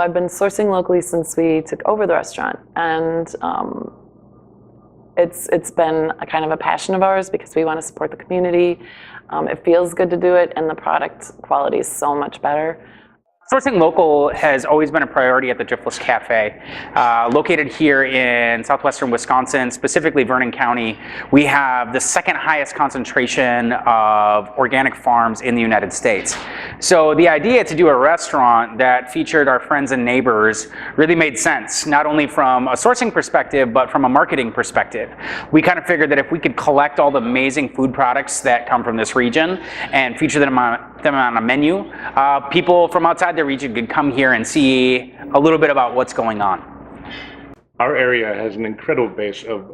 I've been sourcing locally since we took over the restaurant, and it's been a kind of a passion of ours because we want to support the community. It feels good to do it, and the product quality is so much better. Sourcing local has always been a priority at the Driftless Cafe. Located here in southwestern Wisconsin, specifically Vernon County, we have the second highest concentration of organic farms in the United States. So the idea to do a restaurant that featured our friends and neighbors really made sense, not only from a sourcing perspective, but from a marketing perspective. We kind of figured that if we could collect all the amazing food products that come from this region and feature them on a menu, people from outside the region could come here and see a little bit about what's going on. Our area has an incredible base of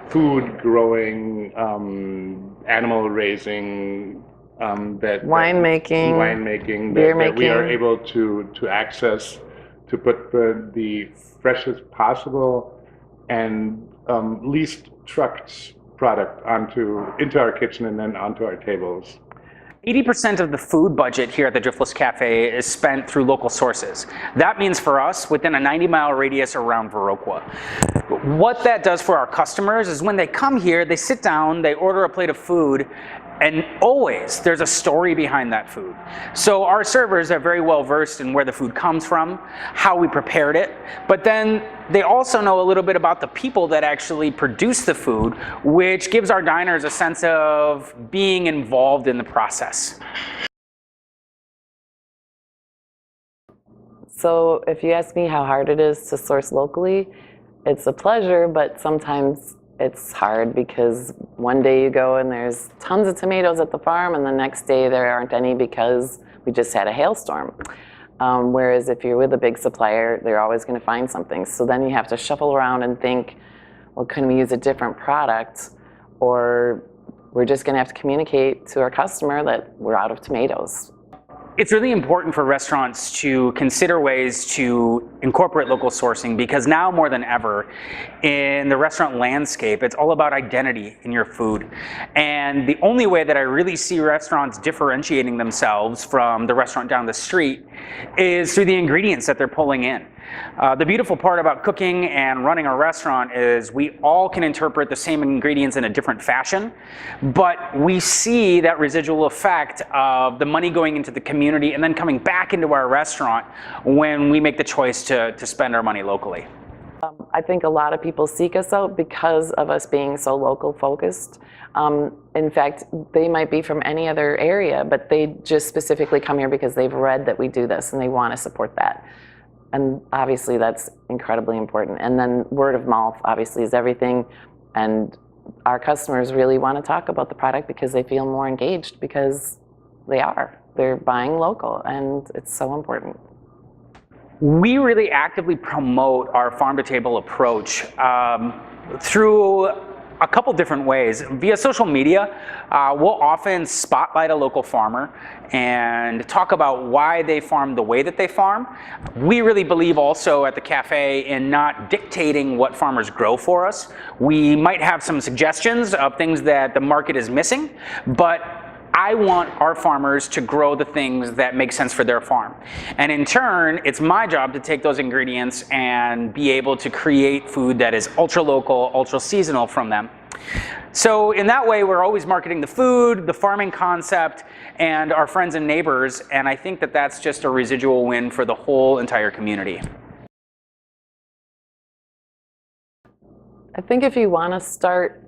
food growing, animal raising, winemaking, beer making, that we are able to access to put the freshest possible and least trucked product into our kitchen and then onto our tables. 80% of the food budget here at the Driftless Cafe is spent through local sources. That means for us, within a 90-mile radius around Viroqua. What that does for our customers is when they come here, they sit down, they order a plate of food, and always there's a story behind that food. So our servers are very well versed in where the food comes from, how we prepared it, but then they also know a little bit about the people that actually produce the food, which gives our diners a sense of being involved in the process. So if you ask me how hard it is to source locally, it's a pleasure, but sometimes it's hard because one day you go and there's tons of tomatoes at the farm, and the next day there aren't any because we just had a hailstorm. Whereas if you're with a big supplier, they're always going to find something. So then you have to shuffle around and think, well, can we use a different product? Or we're just going to have to communicate to our customer that we're out of tomatoes. It's really important for restaurants to consider ways to incorporate local sourcing, because now more than ever in the restaurant landscape, it's all about identity in your food. And the only way that I really see restaurants differentiating themselves from the restaurant down the street is through the ingredients that they're pulling in. The beautiful part about cooking and running a restaurant is we all can interpret the same ingredients in a different fashion, but we see that residual effect of the money going into the community and then coming back into our restaurant when we make the choice to spend our money locally. I think a lot of people seek us out because of us being so local focused. In fact, they might be from any other area, but they just specifically come here because they've read that we do this and they want to support that. And obviously that's incredibly important. And then word of mouth obviously is everything. And our customers really want to talk about the product because they feel more engaged, because they're buying local, and it's so important. We really actively promote our farm-to-table approach through a couple different ways. Via social media, we'll often spotlight a local farmer and talk about why they farm the way that they farm. We really believe also at the cafe in not dictating what farmers grow for us. We might have some suggestions of things that the market is missing, but I want our farmers to grow the things that make sense for their farm. And in turn, it's my job to take those ingredients and be able to create food that is ultra local, ultra seasonal from them. So in that way, we're always marketing the food, the farming concept, and our friends and neighbors. And I think that that's just a residual win for the whole entire community. I think if you want to start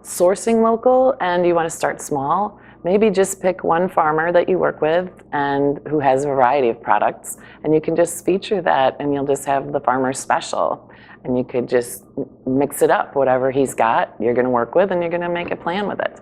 sourcing local and you want to start small, maybe just pick one farmer that you work with and who has a variety of products, and you can just feature that, and you'll just have the farmer's special, and you could just mix it up. Whatever he's got, you're going to work with, and you're going to make a plan with it.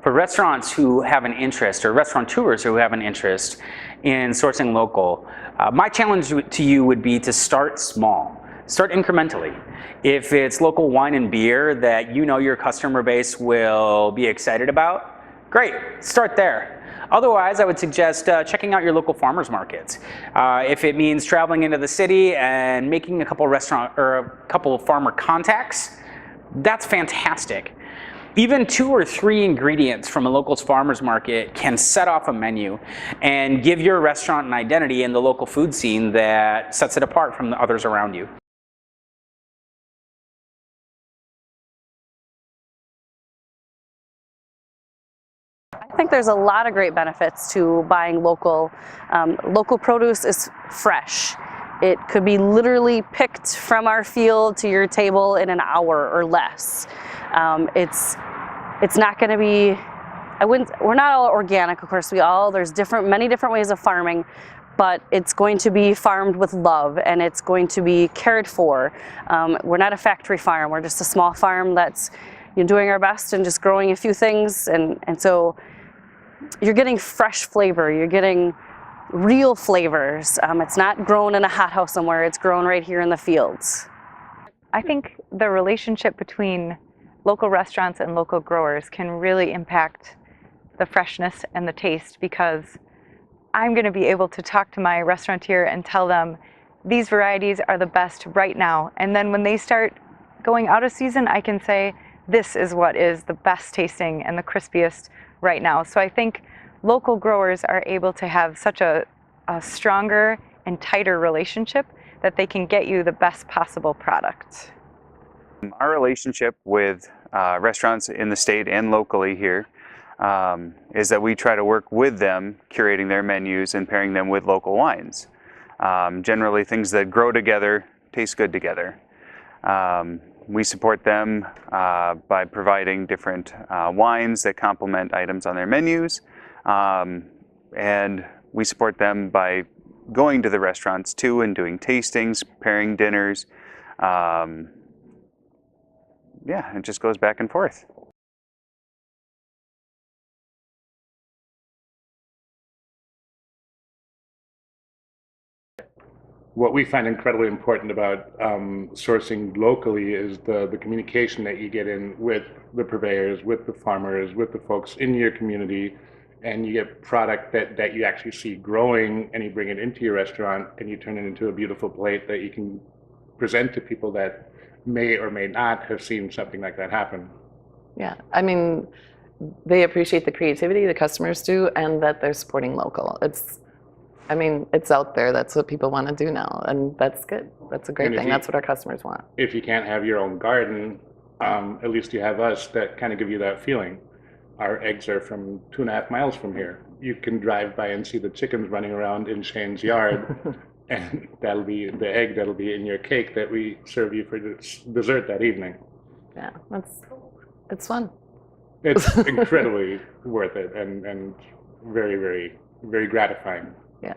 For restaurants who have an interest, or restaurateurs who have an interest in sourcing local, my challenge to you would be to start small. Start incrementally. If it's local wine and beer that you know your customer base will be excited about, great, start there. Otherwise, I would suggest checking out your local farmers markets. If it means traveling into the city and making a couple restaurant or a couple of farmer contacts, that's fantastic. Even 2 or 3 ingredients from a local farmer's market can set off a menu and give your restaurant an identity in the local food scene that sets it apart from the others around you. I think there's a lot of great benefits to buying local. Local produce is fresh. It could be literally picked from our field to your table in an hour or less. It's not going to be, we're not all organic, of course. There's many different ways of farming, but it's going to be farmed with love and it's going to be cared for. We're not a factory farm. We're just a small farm that's doing our best and just growing a few things. And so you're getting fresh flavor. You're getting real flavors. It's not grown in a hothouse somewhere. It's grown right here in the fields. I think the relationship between local restaurants and local growers can really impact the freshness and the taste, because I'm going to be able to talk to my restaurateur and tell them these varieties are the best right now. And then when they start going out of season, I can say this is what is the best tasting and the crispiest right now. So I think local growers are able to have such a stronger and tighter relationship that they can get you the best possible product. Our relationship with restaurants in the state and locally here is that we try to work with them, curating their menus and pairing them with local wines. Generally things that grow together, taste good together. We support them by providing different wines that complement items on their menus. And we support them by going to the restaurants too and doing tastings, pairing dinners. Yeah, it just goes back and forth. What we find incredibly important about sourcing locally is the communication that you get in with the purveyors, with the farmers, with the folks in your community, and you get product that you actually see growing, and you bring it into your restaurant and you turn it into a beautiful plate that you can present to people that may or may not have seen something like that happen. Yeah, I mean, they appreciate the creativity, the customers do, and that they're supporting local. It's out there. That's what people want to do now, and that's good. That's a great thing. That's what our customers want. If you can't have your own garden, at least you have us that kind of give you that feeling. Our eggs are from 2.5 miles from here. You can drive by and see the chickens running around in Shane's yard, and that'll be the egg that'll be in your cake that we serve you for dessert that evening. Yeah, it's fun. It's incredibly worth it and very, very, very gratifying. Yeah.